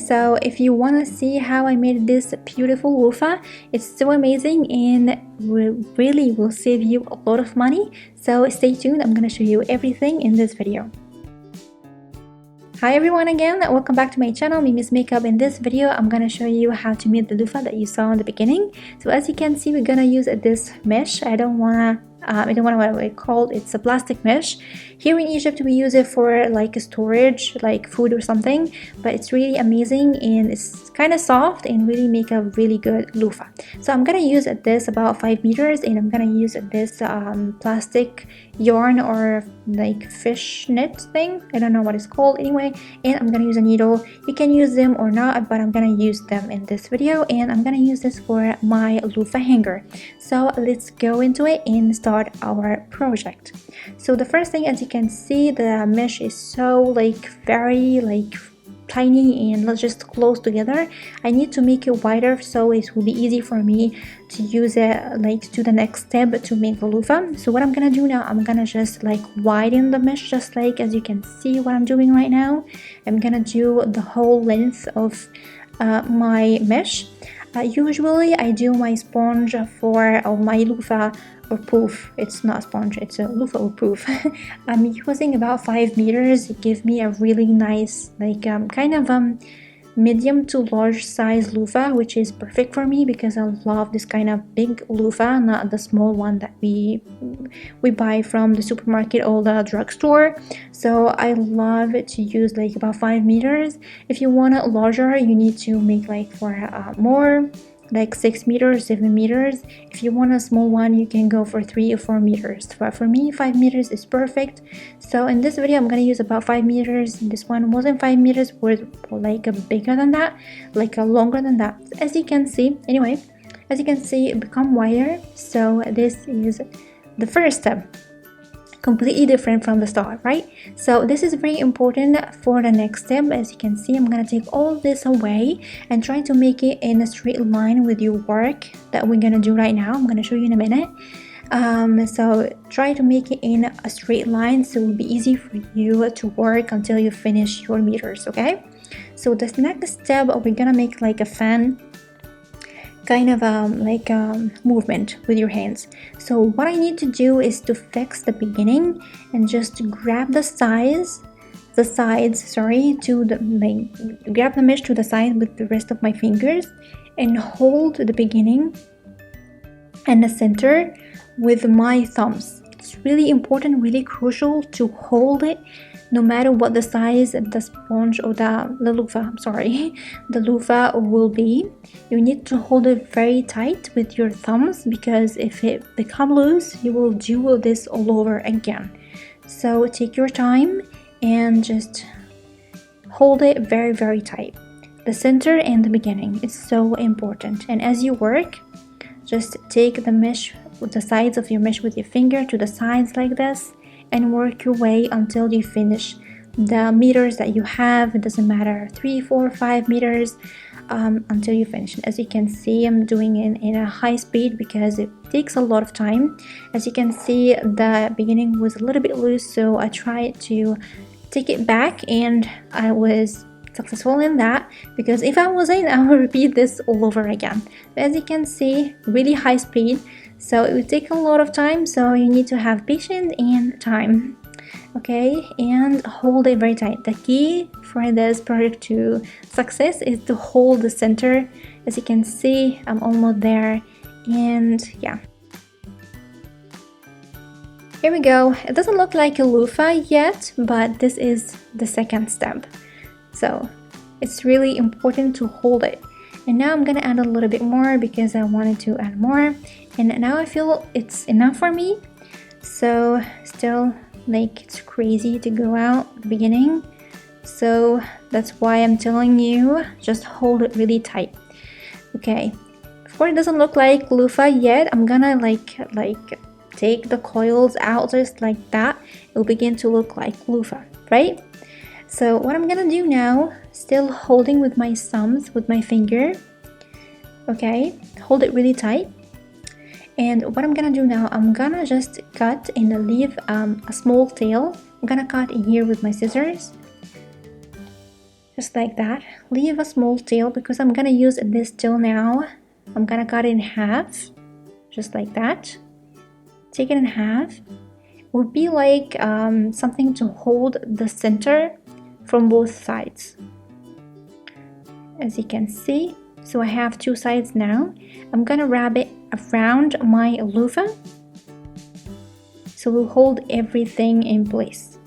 So if you want to see how I made this beautiful loofah, it's so amazing and really will save you a lot of money. So stay tuned, I'm gonna show you everything in this video. Hi everyone again, welcome back to my channel, Mimi's Makeup. In this video, I'm gonna show you how to make the loofah that you saw in the beginning. So as you can see, we're gonna use this mesh. I don't wanna what I call it. It's a plastic mesh. Here in Egypt, we use it for like storage, like food or something. But it's really amazing and it's kind of soft and really make a really good loofah. So I'm gonna use this about 5 meters, and I'm gonna use this plastic yarn or like fish net thing. I don't know what it's called anyway. And I'm gonna use a needle. You can use them or not, but I'm gonna use them in this video, and I'm gonna use this for my loofah hanger. So let's go into it and start our project. So the first thing, as you can see, the mesh is so like very like tiny and not just close together. I need to make it wider so it will be easy for me to use it like to the next step to make the loofah. So what I'm gonna do now, I'm gonna just like widen the mesh, just like as you can see what I'm doing right now. I'm gonna do the whole length of my mesh. Usually I do my sponge for my loofah or poof. It's not a sponge, it's a loofah or poof. I'm using about 5 meters. It gives me a really nice like kind of medium to large size loofah, which is perfect for me because I love this kind of big loofah, not the small one that we buy from the supermarket or the drugstore. So I love to use like about 5 meters. If you want it larger, you need to make like for more, like 6 meters, 7 meters. If you want a small one, you can go for 3 or 4 meters, but for me 5 meters is perfect. So in this video I'm gonna use about 5 meters. This one wasn't 5 meters, was like bigger than that, like longer than that. As you can see, anyway, as you can see, it become wider. So this is the first step, completely different from the start, right? So this is very important for the next step. As you can see, I'm gonna take all this away and try to make it in a straight line with your work that we're gonna do right now. I'm gonna show you in a minute. So try to make it in a straight line so it will be easy for you to work until you finish your meters, okay? So this next step, we're gonna make like a fan kind of movement with your hands. So what I need to do is to fix the beginning and just grab the sides to the grab the mesh to the side with the rest of my fingers and hold the beginning and the center with my thumbs. It's really important, really crucial to hold it no matter what the size of the sponge or the loofah, the loofah will be. You need to hold it very tight with your thumbs, because if it become loose, you will do this all over again. So take your time and just hold it very, very tight. The center and the beginning is so important. And as you work, just take the mesh with the sides of your mesh with your finger to the sides like this, and work your way until you finish the meters that you have. It doesn't matter, 3, 4, 5 meters, until you finish. As you can see, I'm doing it in a high speed because it takes a lot of time. As you can see, the beginning was a little bit loose, so I tried to take it back, and I was successful in that, because if I wasn't, I will repeat this all over again. But as you can see, really high speed, so it will take a lot of time, so you need to have patience and time, okay? And hold it very tight. The key for this project to success is to hold the center. As you can see, I'm almost there, and yeah, here we go. It doesn't look like a loofah yet, but this is the second step, so it's really important to hold it. And now I'm gonna add a little bit more because I wanted to add more, and now I feel it's enough for me. So still, like, it's crazy to go out at the beginning, so that's why I'm telling you, just hold it really tight, okay? Before it doesn't look like loofah yet, I'm gonna like take the coils out just like that. It will begin to look like loofah, right? So what I'm gonna do now, still holding with my thumbs, with my finger, okay, hold it really tight. And what I'm gonna do now, I'm gonna just cut and leave a small tail. I'm gonna cut in here with my scissors. just like that. Leave a small tail because I'm gonna use this tail now. I'm gonna cut it in half, just like that. Take it in half. It would be like something to hold the center from both sides, as you can see. So I have two sides now. I'm gonna wrap it around my loofah, so we'll hold everything in place.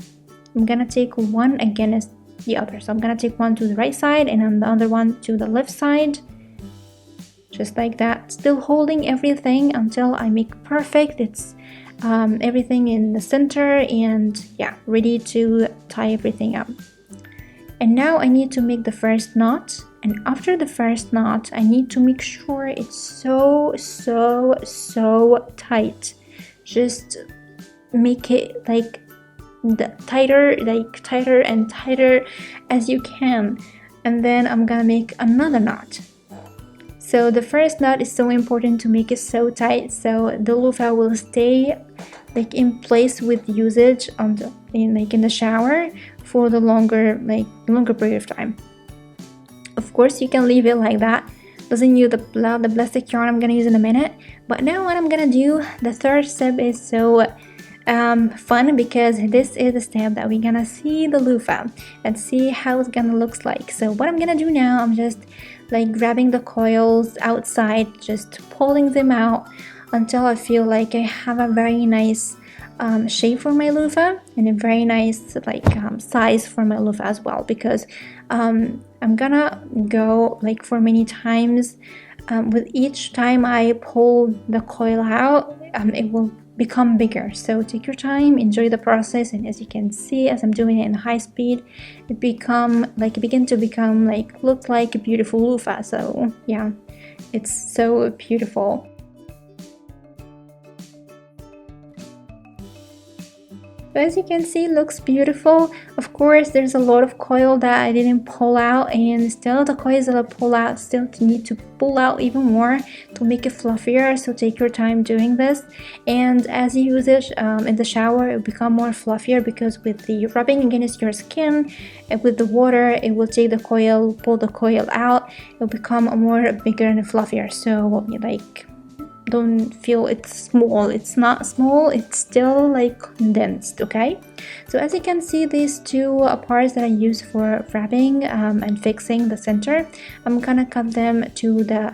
I'm gonna take one against the other. So I'm gonna take one to the right side and then the other one to the left side, just like that, still holding everything until I make perfect. It's everything in the center, and yeah, ready to tie everything up. And now I need to make the first knot, and after the first knot I need to make sure it's so tight. Just make it like tighter and tighter as you can. And then I'm gonna make another knot. So the first knot is so important to make it so tight so the loofah will stay like in place with usage in the shower for the longer period of time. Of course you can leave it like that. Doesn't use the plastic yarn I'm gonna use in a minute. But now what I'm gonna do, the third step is so fun because this is the step that we're gonna see the loofah and see how it's gonna look like. So what I'm gonna do now, I'm just like grabbing the coils outside, just pulling them out until I feel like I have a very nice shape for my loofah and a very nice size for my loofah as well, because I'm gonna go like for many times. With each time I pull the coil out, it will become bigger. So take your time, enjoy the process, and as you can see, as I'm doing it in high speed, it begin to become look like a beautiful loofah. So yeah, it's so beautiful. But as you can see, it looks beautiful. Of course, there's a lot of coil that I didn't pull out, and still the coils that I pull out still need to pull out even more to make it fluffier. So take your time doing this, and as you use it in the shower, it will become more fluffier because with the rubbing against your skin and with the water, it will take the coil, pull the coil out. It will become more bigger and fluffier. So don't feel it's small. It's not small, it's still condensed. Okay, so as you can see, these two parts that I use for wrapping and fixing the center, I'm gonna cut them to the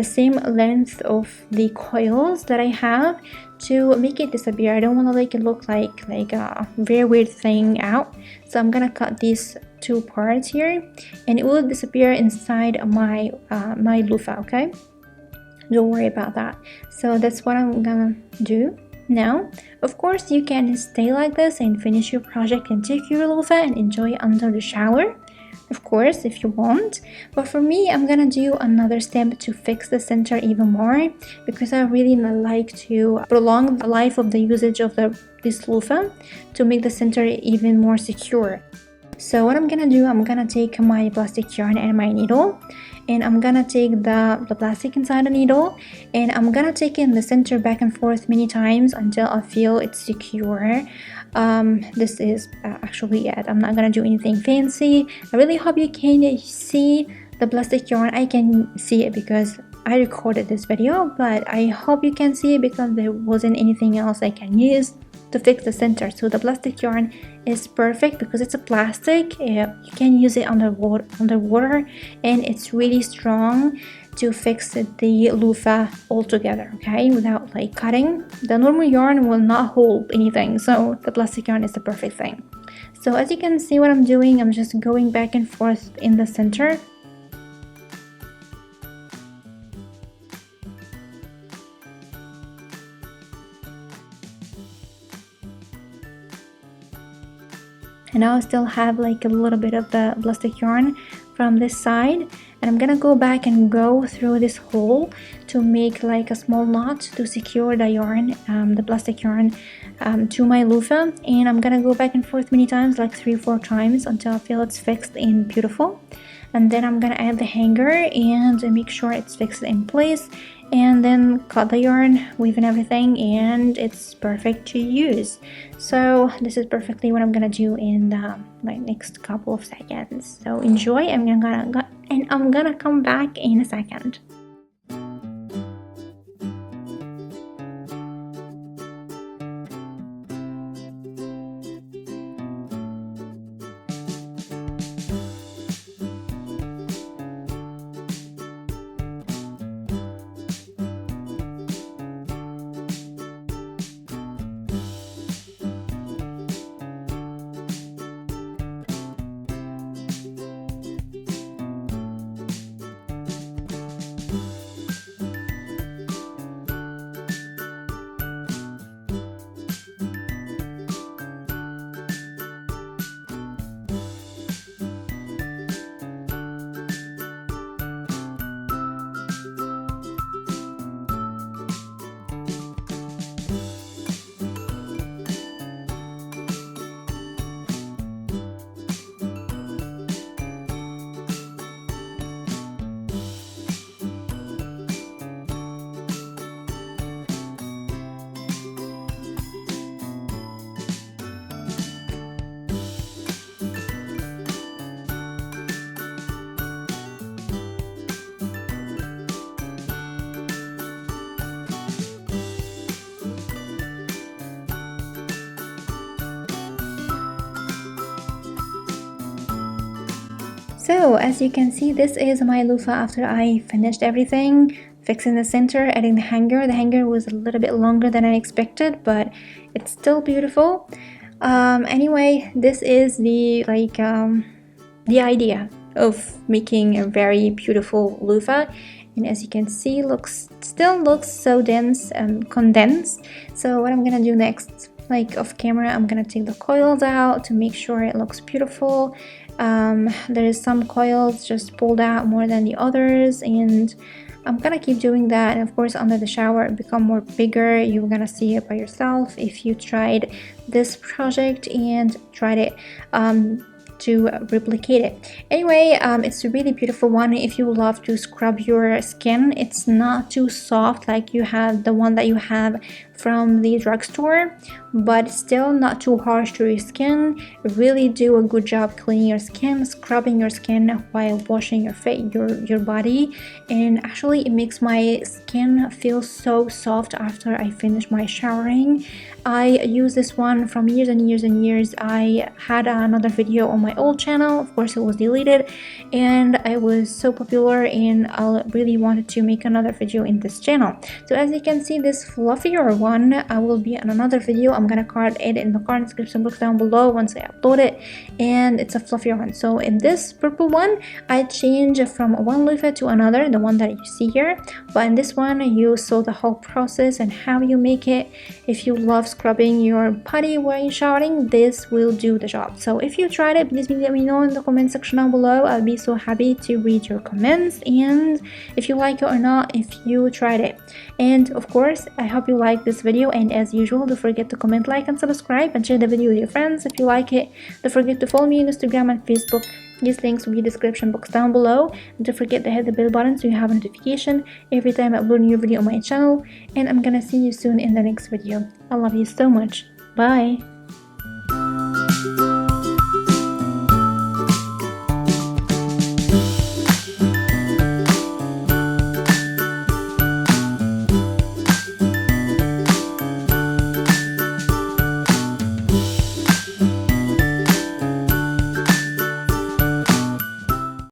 same length of the coils that I have to make it disappear. I don't want to make it look like a very weird thing out. So I'm gonna cut these two parts here and it will disappear inside my my loofah. Okay, don't worry about that. So that's what I'm gonna do now. Of course, you can stay like this and finish your project and take your loofah and enjoy it under the shower, of course, if you want. But for me, I'm gonna do another step to fix the center even more, because I really like to prolong the life of the usage of this loofah to make the center even more secure. So what I'm gonna do, I'm gonna take my plastic yarn and my needle, and I'm gonna take the plastic inside the needle, and I'm gonna take in the center back and forth many times until I feel it's secure. This is actually it. I'm not gonna do anything fancy. I really hope you can see the plastic yarn. I can see it because I recorded this video, but I hope you can see it because there wasn't anything else I can use to fix the center. So the plastic yarn is perfect because it's a plastic. You can use it underwater, and it's really strong to fix the loofah altogether, okay, without cutting. The normal yarn will not hold anything, so the plastic yarn is the perfect thing. So as you can see what I'm doing, I'm just going back and forth in the center. And now I still have a little bit of the plastic yarn from this side, and I'm gonna go back and go through this hole to make a small knot to secure the yarn, the plastic yarn, to my loofah. And I'm gonna go back and forth many times, 3-4 times, until I feel it's fixed and beautiful. And then I'm gonna add the hanger and make sure it's fixed in place. and then cut the yarn, weave in everything, and it's perfect to use. So this is perfectly what I'm gonna do in the next couple of seconds. So enjoy. I'm gonna come back in a second. So as you can see, this is my loofah after I finished everything, fixing the center, adding the hanger. The hanger was a little bit longer than I expected, but it's still beautiful. Anyway, this is the idea of making a very beautiful loofah. And as you can see, still looks so dense and condensed. So what I'm gonna do next, off camera, I'm gonna take the coils out to make sure it looks beautiful. There is some coils just pulled out more than the others, and I'm gonna keep doing that. And of course, under the shower it become more bigger. You're gonna see it by yourself if you tried this project and tried it to replicate it. Anyway, it's a really beautiful one. If you love to scrub your skin, it's not too soft like you have the one that you have from the drugstore, but still not too harsh to your skin. Really do a good job cleaning your skin, scrubbing your skin while washing your face, your body, and actually it makes my skin feel so soft after I finish my showering. I use this one from years and years and years. I had another video on my old channel, of course it was deleted, and it was so popular and I really wanted to make another video in this channel. So as you can see, this fluffier one I will be in another video. I'm gonna card it in the card description box down below once I upload it, and it's a fluffier one. So in this purple one, I changed from one loofah to another, the one that you see here, but in this one you saw the whole process and how you make it. If you love scrubbing your body while you're showering, this will do the job. So if you tried it, please let me know in the comment section down below. I'll be so happy to read your comments, and if you like it or not, if you tried it. And of course, I hope you like this video, and as usual, don't forget to comment, like, and subscribe, and share the video with your friends if you like it. Don't forget to follow me on Instagram and Facebook. These links will be in the description box down below. And don't forget to hit the bell button so you have a notification every time I upload a new video on my channel. And I'm gonna see you soon in the next video. I love you so much. Bye.